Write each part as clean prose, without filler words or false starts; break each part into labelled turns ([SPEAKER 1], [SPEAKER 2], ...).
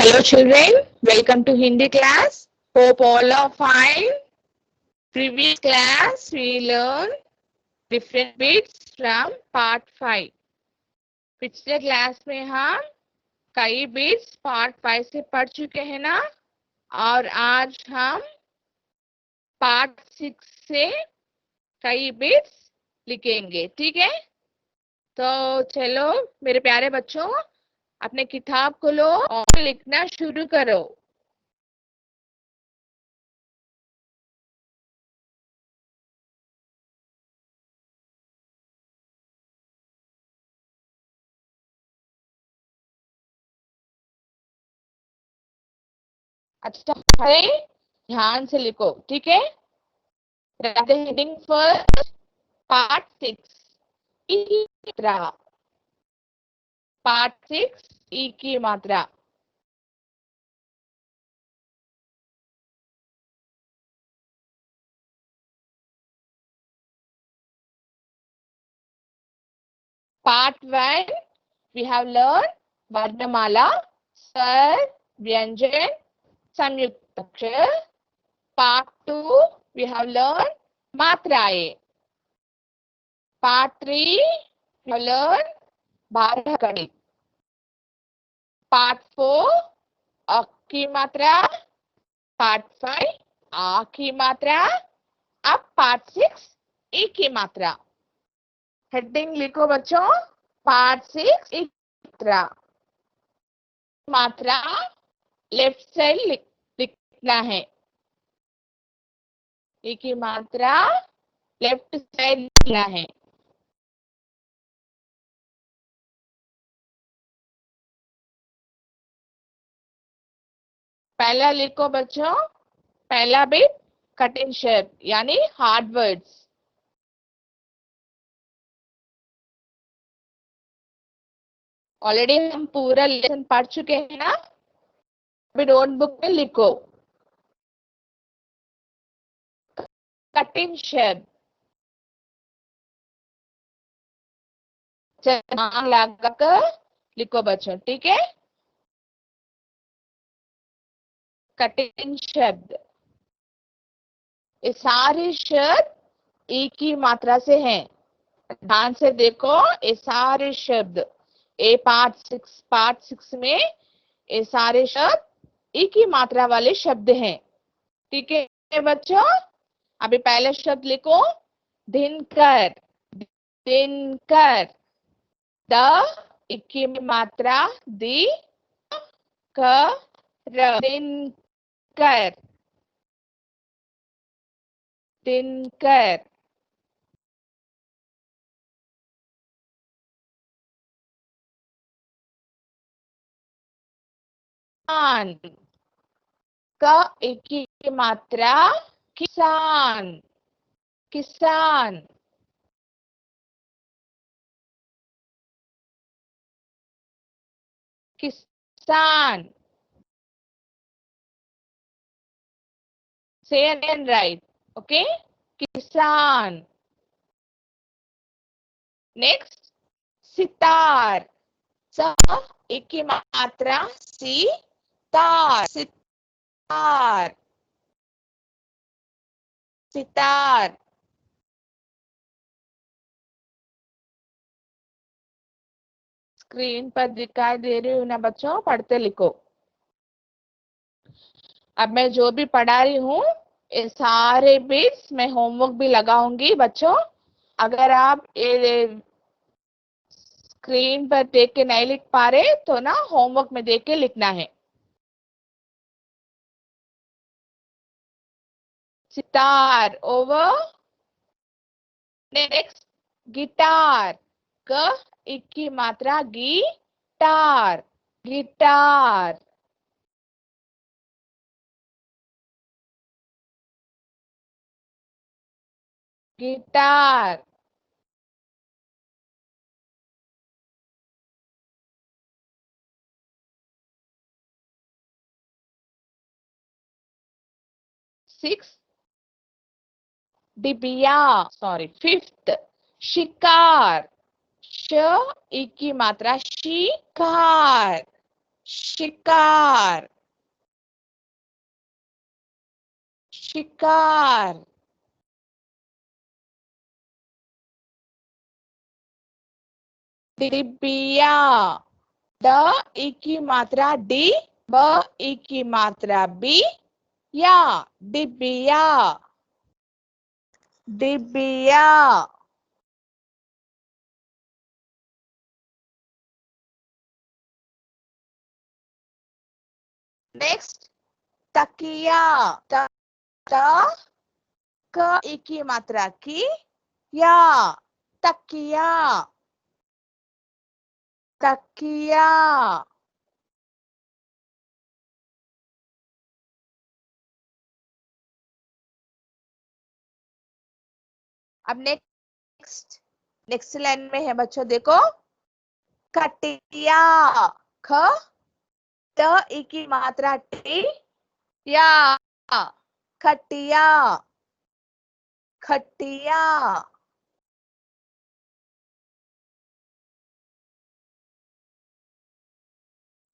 [SPEAKER 1] Hello children, welcome to Hindi class. Hope all are fine. Previous class we learned different bits from part 5. पिछले class में हम कई bits part 5 से पढ़ चुके हैं ना, और आज हम पार्ट 6 से कई बिट्स लिखेंगे, ठीक है। तो चलो मेरे प्यारे बच्चों, अपने किताब को लो और लिखना शुरू करो। अच्छा है, ध्यान से लिखो, ठीक है। हेडिंग फर्स्ट, पार्ट 6 ई की मात्रा। पार्ट 6 ई की मात्रा। पार्ट 1 we have learned वर्णमाला, स्वर, व्यंजन, संयुक्त अक्षर। पार्ट 2 we have learned मात्राएं। पार्ट 3 we have learned बारह गणित। पार्ट 4 अ की मात्रा। पार्ट 5 आ की मात्रा। अब पार्ट 6 ई की मात्रा। हेडिंग लिखो बच्चों, पार्ट 6 ई की मात्रा। मात्रा लेफ्ट साइड लिखना है। ई की मात्रा लेफ्ट साइड लिखना है। पहला लिखो बच्चों, पहला बिट कठिन शब्द यानी हार्ड वर्ड्स। ऑलरेडी हम पूरा लेसन पढ़ चुके हैं ना, अभी नोटबुक में लिखो कठिन शब्द। नाम लगाकर लिखो बच्चों, ठीक है। कठिन शब्द, ये सारे शब्द एक ही मात्रा से हैं। ध्यान से देखो, ये सारे शब्द ए पार्ट 6 में ये सारे शब्द एक ही मात्रा वाले शब्द हैं, ठीक है बच्चों। अभी पहले शब्द लिखो, दिनकर। दिनकर, द एक ही मात्रा, दी कर, दिनकर। दिनकर, किसान का एक ही मात्रा, किसान। किसान, किसान। Say and write, okay? किसान। नेक्स्ट, सितार। स एक ही मात्रा, सी तार। सितार, सितार। स्क्रीन पर दिखाई दे रही हूँ ना बच्चों, पढ़ते लिखो। अब मैं जो भी पढ़ा रही हूँ, ये सारे बिट्स मैं होमवर्क भी लगाऊंगी बच्चों। अगर आप ये स्क्रीन पर देख के नहीं लिख पा रहे तो ना होमवर्क में देख के लिखना है। सितार ओवर। Next, guitar. क एक की मात्रा, गिटार। Guitar, guitar. सिक्स, डिबिया। सॉरी, फिफ्थ, शिकार। श एक की मात्रा, शिकार। शिकार, शिकार। डिबिया, ड ई की मात्रा डी, ब ई की मात्रा बी, या, डिबिया, डिबिया। नेक्स्ट, तकिया, त, त क ई की मात्रा की, या, तकिया, तकिया। अब नेक्स्ट, नेक्स्ट लाइन में है बच्चों, देखो, खटिया, ख, त ई की मात्रा टी, या, खटिया, खटिया।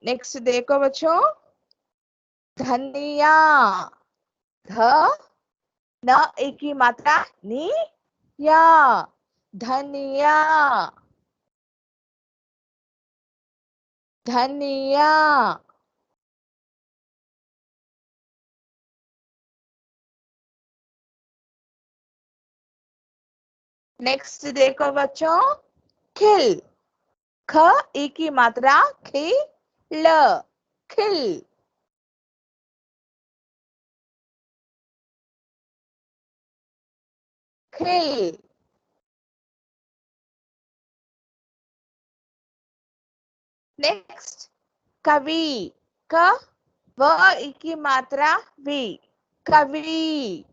[SPEAKER 1] नेक्स्ट देखो बच्चों, धनिया, ध, न ई की मात्रा नी, या, धनिया, धनिया। नेक्स्ट देखो बच्चों, खिल, ख ई की मात्रा खी, ल, खिल, खिल। नेक्स्ट, कवि, क, व ई की मात्रा वी, कवि,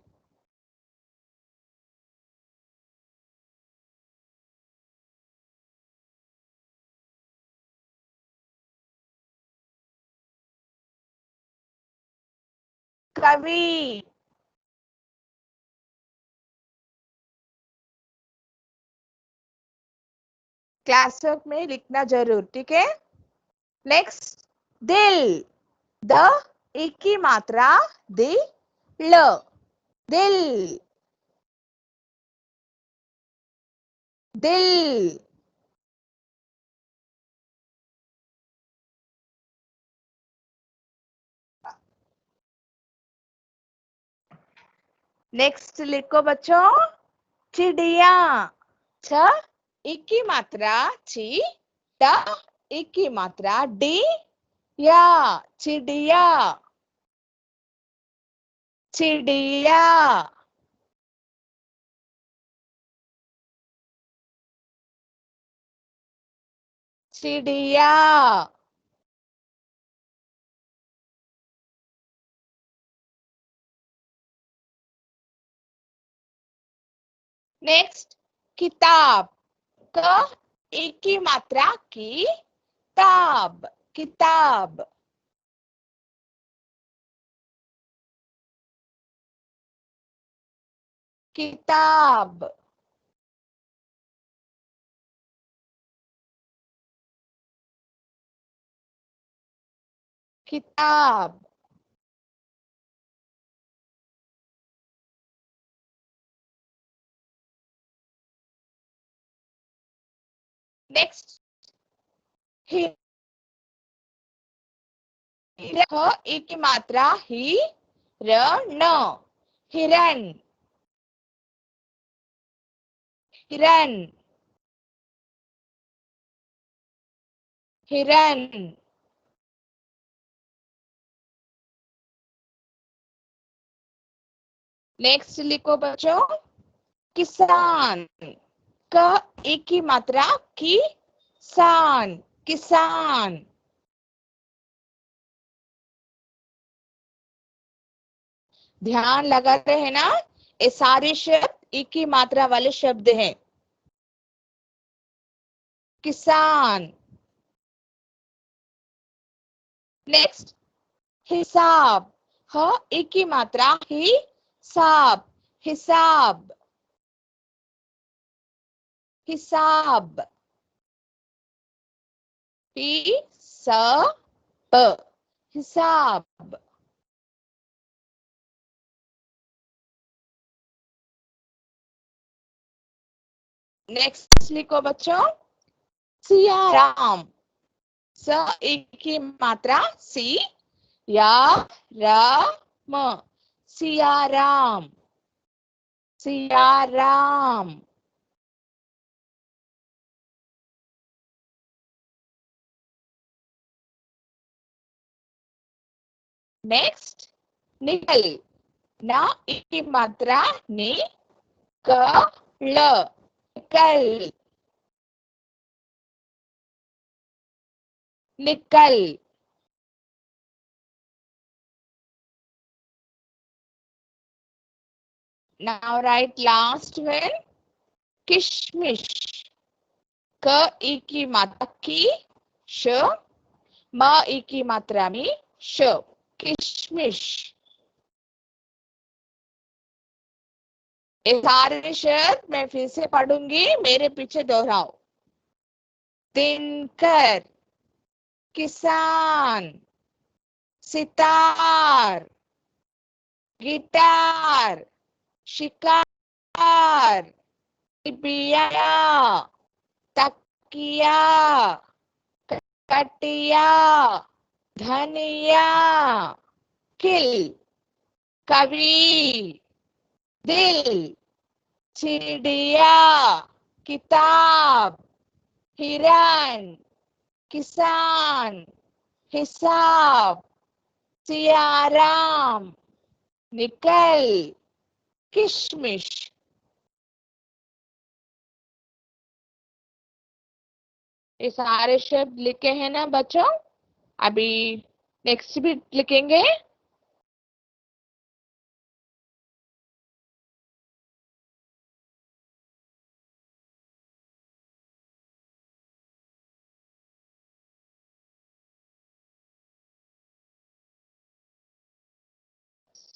[SPEAKER 1] कवि। क्लास वर्क में लिखना जरूर, ठीक है। नेक्स्ट, दिल, द ई की मात्रा दी, ल, दिल, दिल। नेक्स्ट लिखो बच्चों, चिड़िया, छ ई की मात्रा ची, ड ई की मात्रा डी, या, चिड़िया, चिड़िया। चिड़िया। नेक्स्ट, किताब, क ई की मात्रा की, ताब, किताब, किताब। किताब। नेक्स्ट, ही, ई की मात्रा ही, र, न, हिरन, हिरन, हिरन। नेक्स्ट लिखो बच्चों, किसान, क ई की मात्रा की, सान, किसान। ध्यान लगा रहे हैं ना, ये सारे शब्द ई की मात्रा वाले शब्द हैं। किसान। नेक्स्ट, हिसाब, ह ई की मात्रा ही, साब, हिसाब, हिसाब। पी, स, प हिसाब। नेक्स्ट लिखो बच्चों, सियाराम। स एक की मात्रा सी या र म, सियाराम, सियाराम। नेक्स्ट, निकल। ना एक की मात्रा नि, क ल, निकल, निकल। Now write last one, किशमिश। क ई की मात्रा की, श, म ई की मात्रा में, श, किशमिश। ये सारे शब्द मैं फिर से पढ़ूंगी, मेरे पीछे दोहराओ। दिनकर, किसान, सितार, गिटार, शिकार, बिया, तकिया, कटिया, धनिया, किल, कवि, दिल, चिड़िया, किताब, हिरन, किसान, हिसाब, सियाराम, निकल, किशमिश। ये सारे शब्द लिखे हैं ना बच्चों? अभी नेक्स्ट भी लिखेंगे।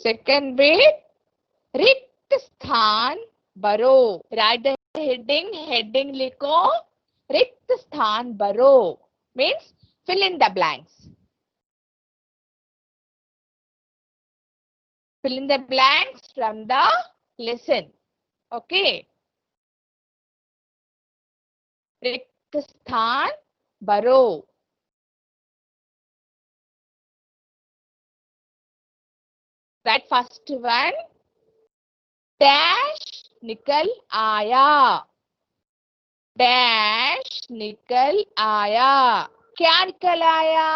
[SPEAKER 1] सेकंड बिट, रिक्त स्थान भरो। राइट द हेडिंग, हेडिंग लिखो, रिक्त स्थान भरो means fill in the blanks. Fill in the blanks from the lesson. Okay. रिक्त स्थान भरो। That first one, डैश निकल आया, डैश निकल आया। क्या निकल आया?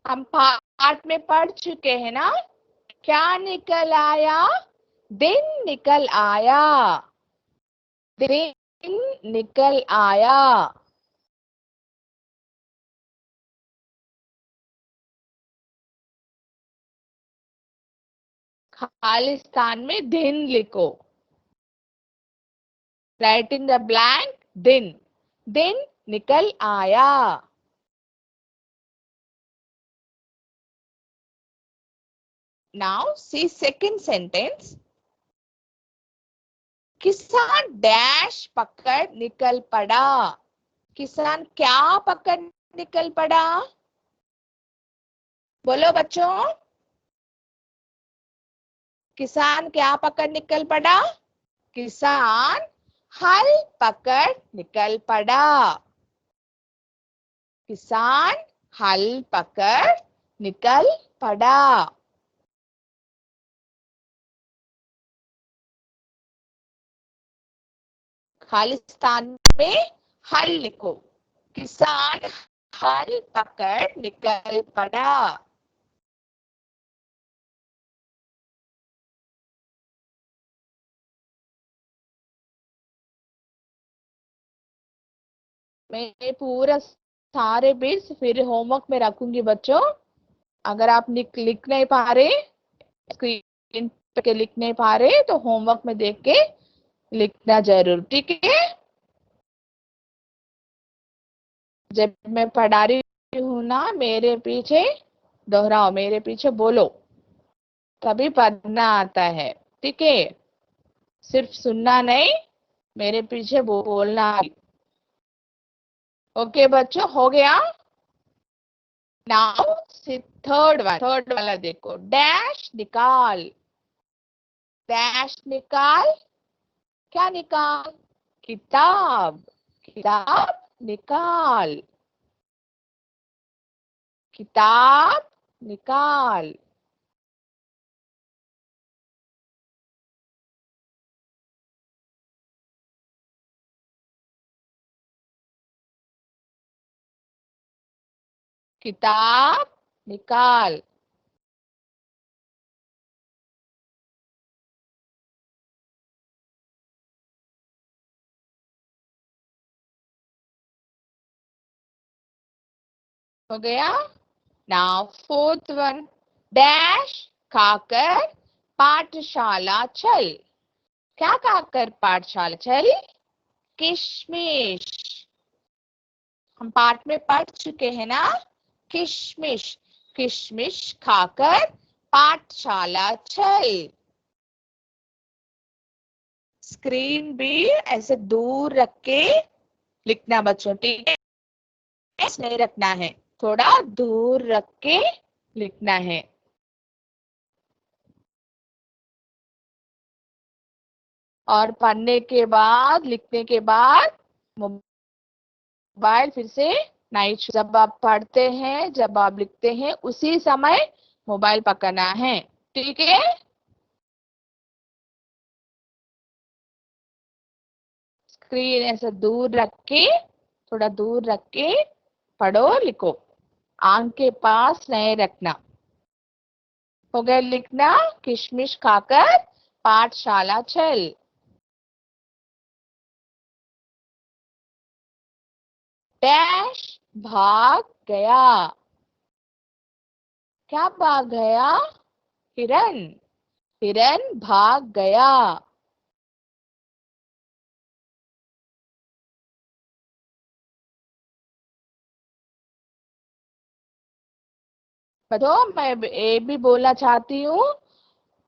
[SPEAKER 1] हम पाठ में पढ़ चुके हैं ना। क्या निकल आया? दिन निकल आया, दिन निकल आया। खाली स्थान में दिन लिखो। राइट इन द ब्लैंक, दिन, दिन निकल आया। Now see second sentence. किसान डैश पकड़ निकल पड़ा। किसान क्या पकड़ निकल पड़ा? बोलो बच्चों, किसान क्या पकड़ निकल पड़ा? किसान हल पकड़ निकल पड़ा। किसान हल पकड़ निकल पड़ा। खालिस्तान में हल लिखो। किसान हल पकड़ निकल पड़ा। मैं पूरा सारे बिट्स फिर होमवर्क में रखूंगी बच्चों। अगर आप लिख नहीं पा रहे, स्क्रीन पे लिख नहीं पा रहे, तो होमवर्क में देख के लिखना जरूर, ठीक है? जब मैं पढ़ा रही हूँ ना, मेरे पीछे दोहराओ, मेरे पीछे बोलो, तभी पढ़ना आता है, ठीक है? सिर्फ सुनना नहीं, मेरे पीछे बोलना। ओके बच्चों, हो गया? नाउ थर्ड वाला देखो, डैश निकाल, डैश निकाल, क्या निकाल, किताब, किताब निकाल, किताब निकाल, किताब निकाल। हो गया। नाउ फोर्थ वन, डैश खाकर पाठशाला चल, क्या खाकर पाठशाला चल, किशमिश, हम पाठ में पढ़ चुके हैं ना, किशमिश, किशमिश खाकर पाठशाला चल। स्क्रीन भी ऐसे दूर रख के लिखना बच्चों, ठीक है, नहीं रखना है, थोड़ा दूर रख के लिखना है। और पढ़ने के बाद, लिखने के बाद मोबाइल फिर से नहीं, जब आप पढ़ते हैं, जब आप लिखते हैं, उसी समय मोबाइल पकड़ना है, ठीक है। स्क्रीन ऐसे दूर रख के, थोड़ा दूर रख के पढ़ो लिखो, आंख के पास नहीं रखना। हो गया लिखना, किशमिश खाकर पाठशाला चल। डैश भाग गया, क्या भाग गया, हिरन, हिरन भाग गया। बताओ, मैं ये भी बोलना चाहती हूँ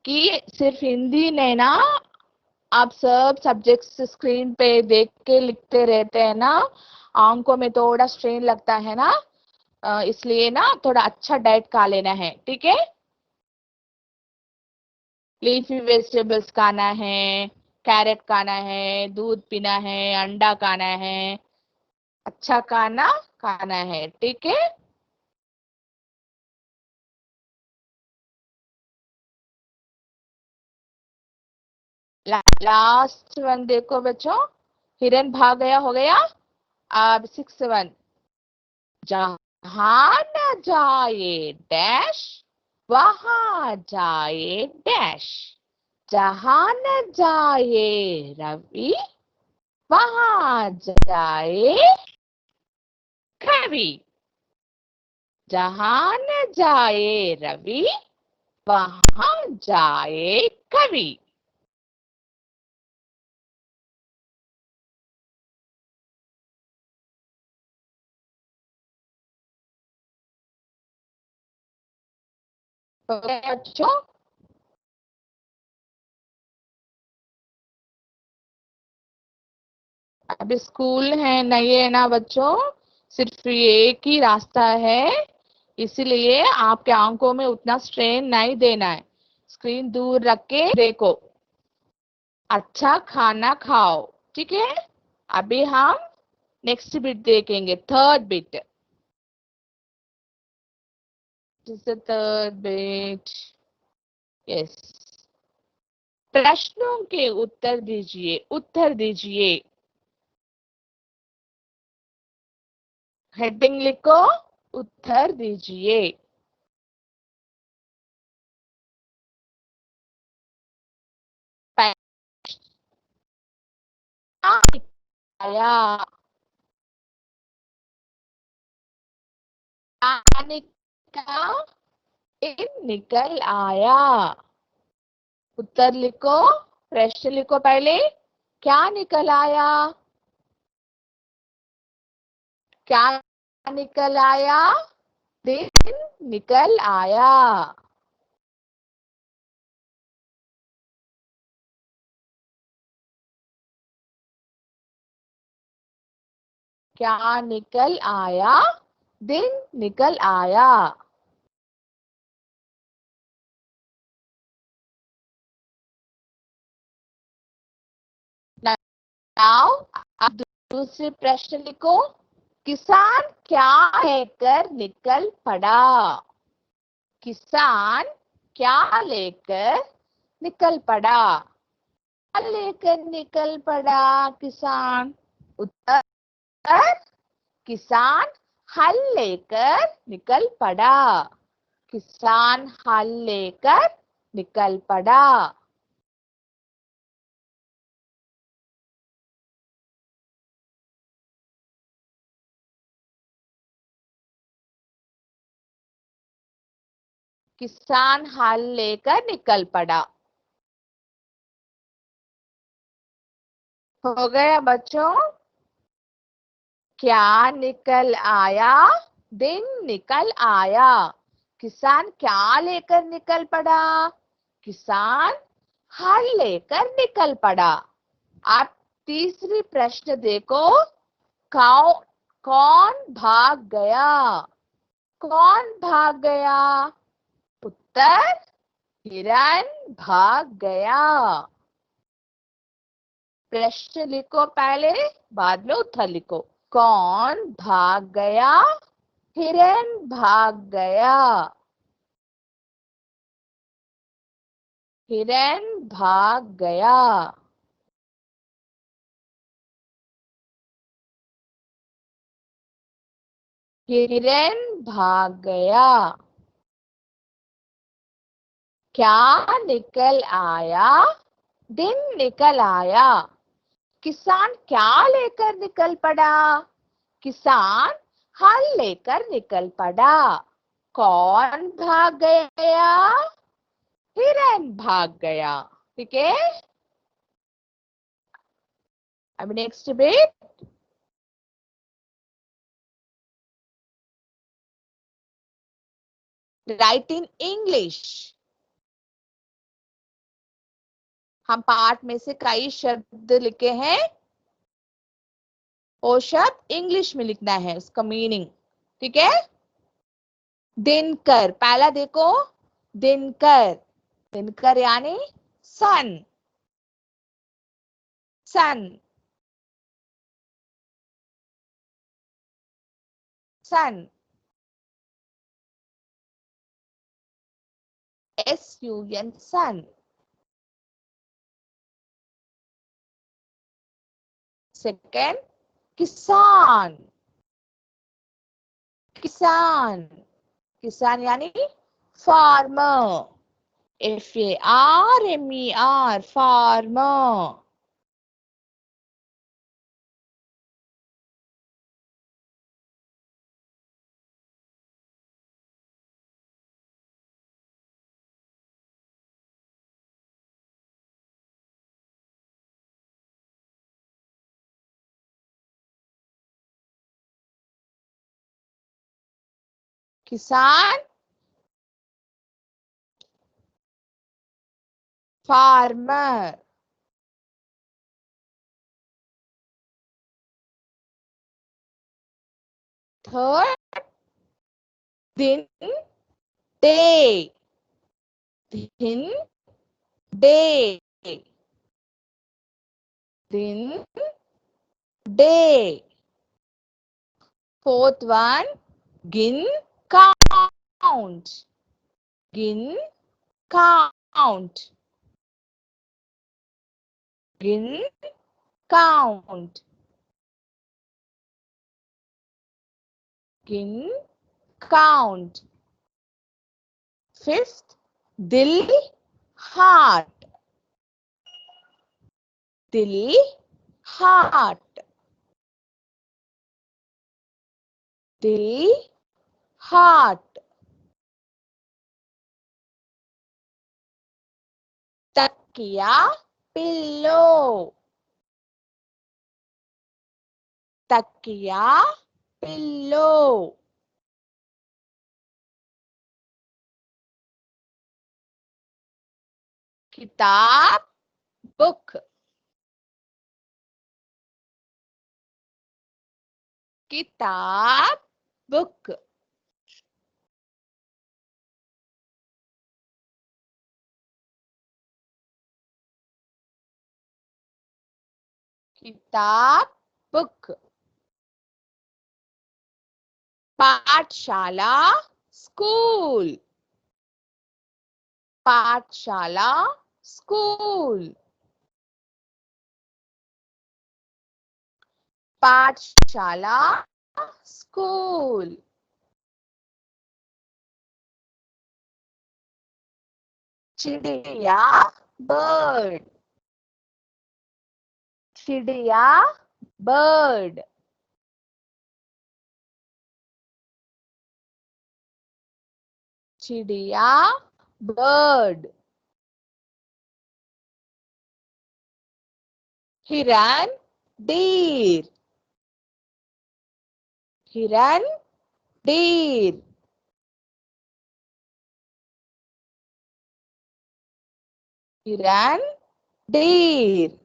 [SPEAKER 1] कि सिर्फ हिंदी नहीं ना, आप सब सब्जेक्ट्स स्क्रीन पे देख के लिखते रहते हैं ना, आंखों में थोड़ा स्ट्रेन लगता है ना, इसलिए ना थोड़ा अच्छा डाइट खा लेना है, ठीक है। लीफी वेजिटेबल्स खाना है, कैरेट खाना है, दूध पीना है, अंडा खाना है, अच्छा खाना खाना है, ठीक है। लास्ट वन देखो बच्चों, हिरन भाग गया हो गया। अब सिक्स वन, जहां न जाए डैश, वहां जाए डैश, जहां न जाए रवि, वहां जाए कवि, जहां न जाए रवि, वहां जाए कवि। तो बच्चों, अभी स्कूल है नहीं है ना बच्चों, सिर्फ एक ही रास्ता है, इसीलिए आपके आंखों में उतना स्ट्रेन नहीं देना है, स्क्रीन दूर रख के देखो, अच्छा खाना खाओ, ठीक है। अभी हम नेक्स्ट बिट देखेंगे, third bit, third bit, yes, प्रश्नों के उत्तर दीजिए, उत्तर दीजिए, हेडिंग लिखो, उत्तर दीजिए। आया, आने का, इन निकल आया, उत्तर लिखो, प्रश्न लिखो पहले, क्या निकल आया, क्या निकल आया, दिन निकल आया, क्या निकल आया, दिन निकल आया। नाउ आप दूसरे प्रश्न लिखो। किसान क्या लेकर निकल पड़ा? किसान क्या लेकर निकल पड़ा? क्या लेकर निकल पड़ा किसान? उत्तर, किसान हल लेकर निकल पड़ा। किसान हल लेकर निकल पड़ा। किसान हल लेकर निकल पड़ा। हो गया बच्चों? क्या निकल आया? दिन निकल आया। किसान क्या लेकर निकल पड़ा? किसान हल लेकर निकल पड़ा। आप तीसरी प्रश्न देखो। कौन कौन भाग गया? कौन भाग गया? उत्तर, हिरन भाग गया। प्रश्न लिखो पहले, बाद में उत्तर लिखो। कौन भाग गया? हिरन भाग गया। हिरन भाग गया। हिरन भाग गया। क्या निकल आया? दिन निकल आया। किसान क्या लेकर निकल पड़ा? किसान हल लेकर निकल पड़ा। कौन भाग गया? हिरन भाग गया। ठीक है। अब next bit, right in English. हम पाठ में से कई शब्द लिखे हैं, वो शब्द इंग्लिश में लिखना है, उसका मीनिंग। ठीक है। दिनकर, पहला देखो, दिनकर। दिनकर यानी सन। सन। सन। SUN, सन। सेकेंड, किसान। किसान। किसान यानी फार्मर। FARMER, farmer. किसान, फार्मर। थर्ड, दिन, डे। दिन, डे। दिन, डे। फोर्थ वन, गिन, काउंट। गिन, काउंट। गिन, काउंट। गिन, काउंट। फिफ्थ, दिल, हार्ट। दिल, हार्ट। दिल, हार्ट। तकिया, पिल्लो। तकिया, पिल्लो। किताब, बुक। किताब, book. किताब book. पाठशाला school. पाठशाला school. पाठशाला school. चिड़िया bird. चिड़िया bird. चिड़िया bird. हिरन deer. हिरन deer. हिरन deer.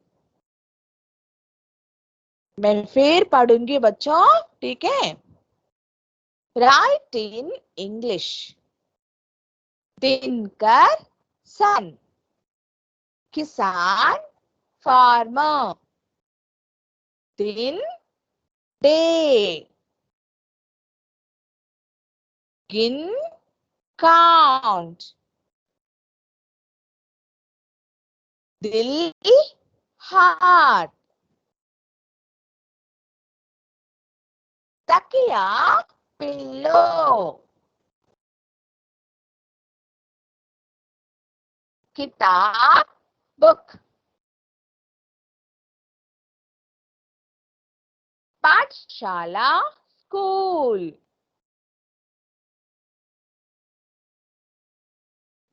[SPEAKER 1] मैं फिर पढ़ूंगी बच्चों, ठीक है? Write in English. Dinkar sun. किसान farmer. दिन day. गिन count. दिल heart. तकिया pillow. किताब book. पाठशाला school.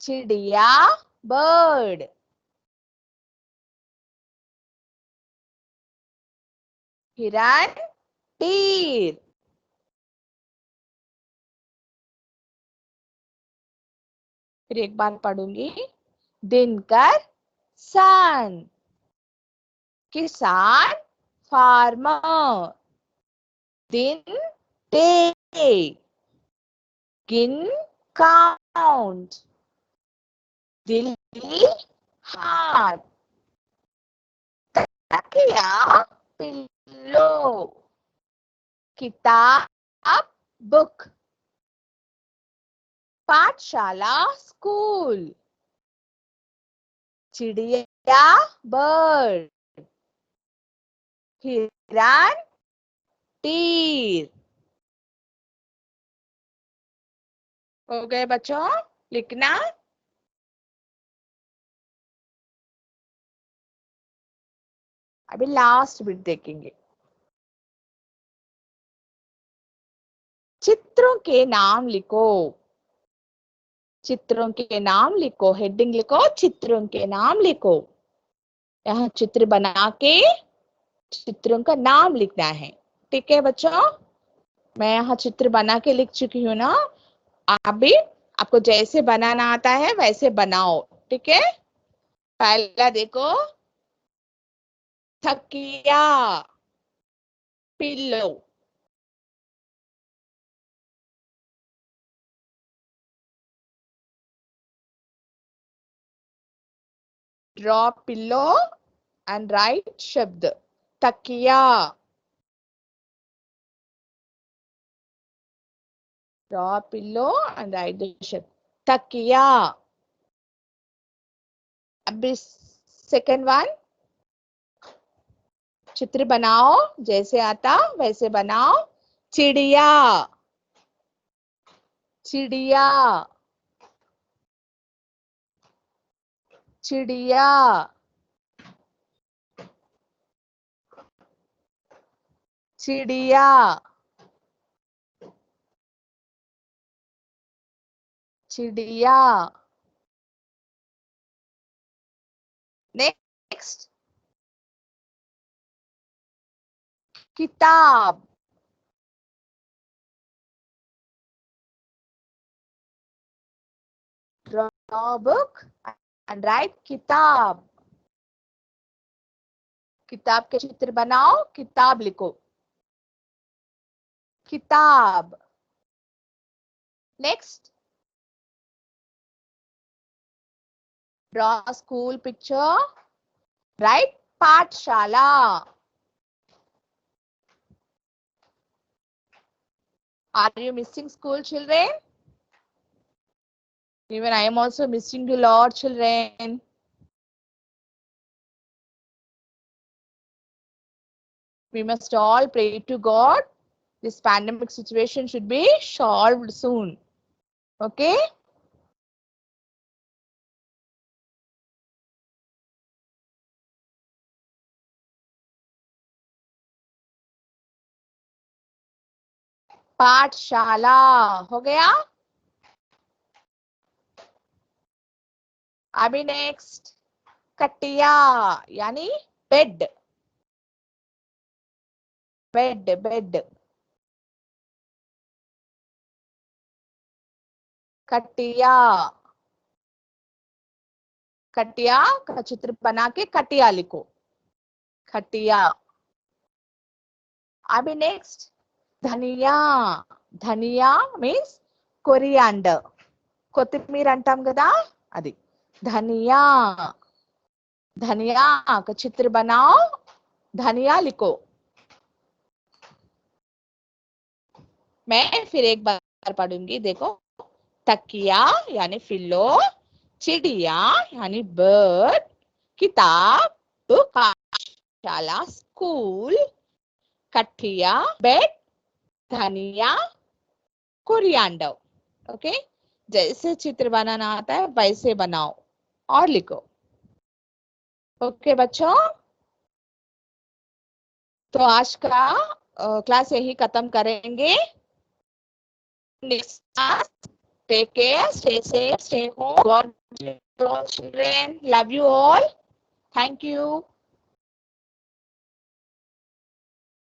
[SPEAKER 1] चिड़िया bird. हिरन deer. फिर एक बार पढ़ूंगी. दिनकर सन. किसान farmer. दिन day. गिन count. दिल heart. तकिया pillow. किताब book. पाठशाला school. चिड़िया bird. हिरन deer. हो गए बच्चों? लिखना. अभी लास्ट बिट देखेंगे. चित्रों के नाम लिखो. चित्रों के नाम लिखो. हेडिंग लिखो, चित्रों के नाम लिखो. यहाँ चित्र बना के चित्रों का नाम लिखना है. ठीक है बच्चों? मैं यहाँ चित्र बना के लिख चुकी हूँ ना. आप भी आपको जैसे बनाना आता है वैसे बनाओ. ठीक है? पहला देखो. तकिया pillow. Draw pillow and write शब्द. तकिया. Draw pillow and write the शब्द. तकिया. अब सेकंड वन. चित्र बनाओ, जैसे आता वैसे बनाओ. चिड़िया. चिड़िया. चिड़िया. चिड़िया. चिड़िया. नेक्स्ट. किताब. Draw book and write किताब. किताब के चित्र बनाओ, किताब लिखो. किताब. Next, draw a school picture. Write Pathshala. Are you missing school, children? Even I am also missing you, lot, children. We must all pray to God. This pandemic situation should be solved soon. Okay? पाठशाला हो गया. अभी next कटिया यानी bed. Bed bed. कटिया. कटिया का चित्र बना के कटिया लिखो. खटिया. अभी नेक्स्ट धनिया. धनिया मीन्स కొరియాండర్. కొత్తిమీర అంటాం కదా అది. धनिया. धनिया का चित्र बनाओ. धनिया लिखो. मैं फिर एक बार पढ़ूंगी. देखो, तकिया यानी पिल्लो, चिड़िया यानी बर्ड, किताब बुक, पाठशाला स्कूल, कठिया बेड, धनिया कोरिएंडर. ओके, जैसे चित्र बनाना आता है वैसे बनाओ और लिखो. ओके बच्चों, तो आज का क्लास यही खत्म करेंगे. Next class. Take care, stay safe, stay home. God bless all children. Love you all. Thank you.